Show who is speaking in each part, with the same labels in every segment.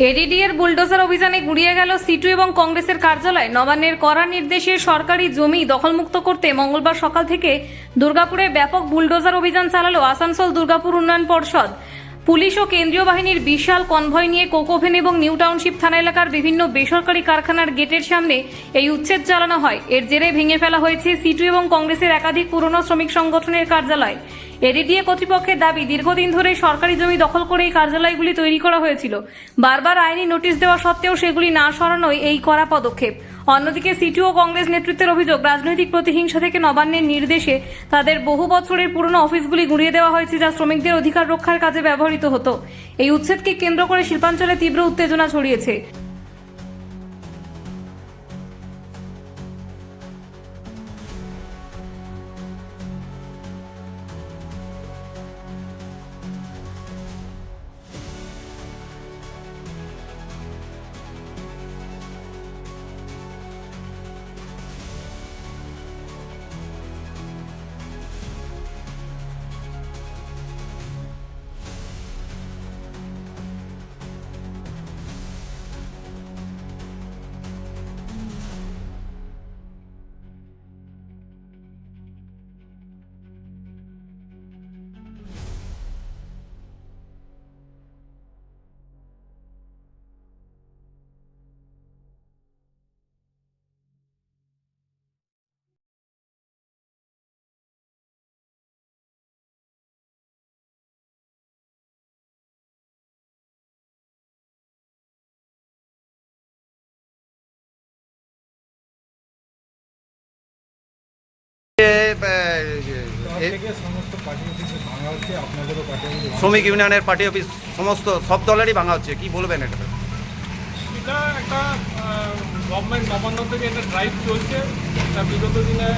Speaker 1: এডিডিএর bulldozer অভিযানে গুড়িয়ে গেল সিটু এবং কংগ্রেসের কার্যালয়। নবান্নের কড়া নির্দেশে সরকারি জমি দখলমুক্ত করতে মঙ্গলবার সকাল থেকে দুর্গাপুরে ব্যাপক বুলডোজার অভিযান চালালো আসানসোল দুর্গাপুর উন্নয়ন পর্ষদ। পুলিশ ও কেন্দ্রীয় বাহিনীর বিশাল কনভয় নিয়ে কোকোভেন এবং নিউ টাউনশিপ থানা এলাকার বিভিন্ন বেসরকারি কারখানার গেটের সামনে এই উচ্ছেদ চালানো হয়। এর জেরে ভেঙে ফেলা হয়েছে সিটু এবং কংগ্রেসের একাধিক পুরনো শ্রমিক সংগঠনের কার্যালয়। এডিডিএ কর্তৃপক্ষের দাবি, দীর্ঘদিন ধরে সরকারি জমি দখল করে এই কার্যালয়গুলি তৈরি করা হয়েছিল। বারবার আইনি নোটিশ দেওয়া সত্ত্বেও সেগুলি না সরানোই এই কড়া পদক্ষেপ। অন্যদিকে সিটু ও কংগ্রেস নেতৃত্বের অভিযোগ, রাজনৈতিক প্রতিহিংসা থেকে নবান্নের নির্দেশে তাদের বহু বছরের পুরনো অফিসগুলি গুঁড়িয়ে দেওয়া হয়েছে, যা শ্রমিকদের অধিকার রক্ষার কাজে ব্যবহৃত হতো। এই উচ্ছেদকে কেন্দ্র করে শিল্পাঞ্চলে তীব্র উত্তেজনা ছড়িয়েছে।
Speaker 2: শ্রমিক ইউনিয়নের পার্টি অফিস সমস্ত সব দলেরই ভাঙা হচ্ছে, কি বলবেন এটা?
Speaker 3: এটা একটা গভর্নমেন্ট নবান্ন থেকে একটা ড্রাইভ চলছে। তা বিগত দিনে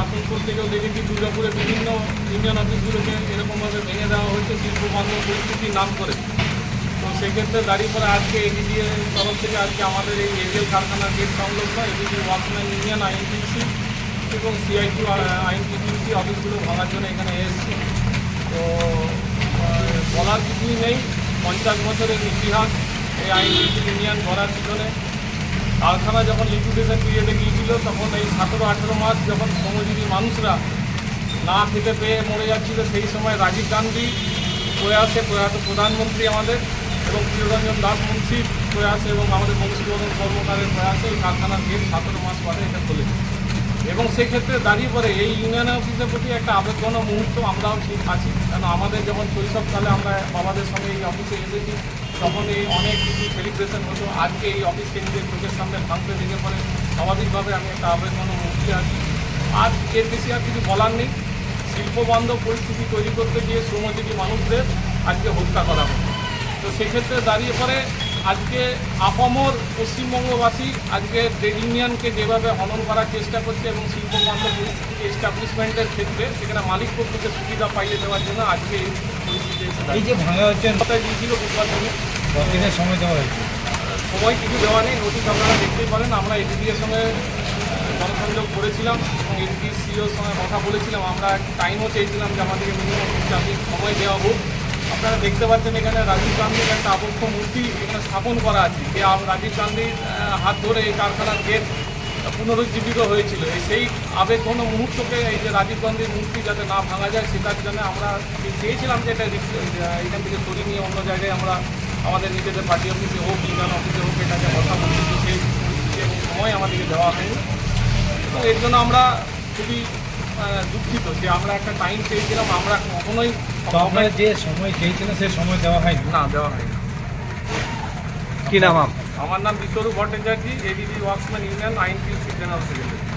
Speaker 3: আসানসোল থেকেও দেখেছি দুর্গাপুরে বিভিন্ন ইউনিয়ন অফিসগুলোকে এরকমভাবে ভেঙে দেওয়া হয়েছে শিল্প বান্ধব পরিস্থিতির নাম করে। তো সেক্ষেত্রে দাঁড়িয়ে পরে আজকে এডিডিএ তরফ থেকে আজকে আমাদের এই এরিয়াল কারখানার গেট সংলগ্ন এডিডি ওয়ার্কম্যান ইউনিয়ন আইএনটিসি এবং সিআইটি আইএনটিসি অফিসগুলো ভাঙার জন্য এখানে এসেছে। তো বলার কিছুই নেই, 50 বছরের ইতিহাস এই আইনজীবী ইউনিয়ন করার পিছনে। কারখানা যখন লিকুইডেশন পিরিয়ডে গিয়েছিল তখন এই 17-18 মাস যখন শ্রমজীবী মানুষরা না খেতে পেয়ে মরে যাচ্ছিল, সেই সময় রাজীব গান্ধী প্রয়াসে প্রয়াত প্রধানমন্ত্রী আমাদের এবং প্রিয়রঞ্জন দাস মুন্সির প্রয়াসে এবং আমাদের বংশীবরণ কর্মকারের প্রয়াসে এই কারখানার গেট 17 মাস পরে এটা খুলেছে। এবং সেক্ষেত্রে দাঁড়িয়ে পরে এই ইউনিয়ন অফিসের প্রতি একটা আবেগঘন মুহূর্ত আমরাও ঠিক আছি। কারণ আমাদের যখন শৈশবকালে আমরা বাবাদের সঙ্গে এই অফিসে এসেছি তখন এই অনেক কিছু সেলিব্রেশন হতো। আজকে এই অফিসকে নিজের চোখের সামনে ভাঙতে দেখে পরে স্বাভাবিকভাবে আমি একটা আবেগঘন মুহূর্তে আছি। আর এর বেশি আর কিছু বলার নেই। শিল্পবান্ধব পরিস্থিতি তৈরি করতে গিয়ে শ্রমজীবী মানুষদের আজকে হত্যা করা হয়। তো সেক্ষেত্রে দাঁড়িয়ে পরে আজকে আপামর পশ্চিমবঙ্গবাসী আজকে ট্রেড ইউনিয়নকে যেভাবে হনন করার চেষ্টা করছে এবং শিল্পবান্ধব পরিস্থিতিকে এস্টাবলিশমেন্টের ক্ষেত্রে সেখানে মালিক পক্ষকে সুবিধা পাইয়ে দেওয়ার জন্য আজকে এই পরিস্থিতি
Speaker 4: এই যে ভাঙা হচ্ছে
Speaker 3: দিয়েছিল বুধবার দিনে।
Speaker 4: কতদিনের সময় দেওয়া হয়েছে?
Speaker 3: সময় কিছু দেওয়া নেই, নোটিশ আপনারা দেখতেই পারেন। আমরা এডিডিএর সঙ্গে জনসংযোগ করেছিলাম এবং এডিডির সিওর সঙ্গে কথা বলেছিলাম। আমরা টাইমও চেয়েছিলাম যে আমাদেরকে মিনিমাম সময় দেওয়া হোক। আপনারা দেখতে পাচ্ছেন এখানে রাজীব গান্ধীর একটা আবক্ষ মূর্তি এখানে স্থাপন করা আছে। যে রাজীব গান্ধীর হাত ধরে এই কারখানার গেট পুনরুজ্জীবিত হয়েছিল। সেই আবেগঘন মুহূর্তকে এই যে রাজীব গান্ধীর মূর্তি যাতে না ভাঙা যায় সেটার জন্য আমরা চেয়েছিলাম যে এটা এখান থেকে সরিয়ে নিয়ে অন্য জায়গায় আমরা আমাদের নিজেদের পার্টি অফিসে হোক ইউনিয়ন অফিসে হোক এটাকে কথা বলছি। সেই এবং সময় আমাদেরকে দেওয়া হয়নি এবং এর জন্য আমরা খুবই দুঃখিত যে আমরা একটা টাইম চেয়েছিলাম, আমরা কখনোই
Speaker 4: আপনারা যে সময় চেয়েছিলেন সেই সময় দেওয়া হয়নি?
Speaker 3: না, দেওয়া হয়নি।
Speaker 2: কি নাম?
Speaker 3: আমার নাম Biswarup Bhattacharya, ADD workmen's union INTC general secretary.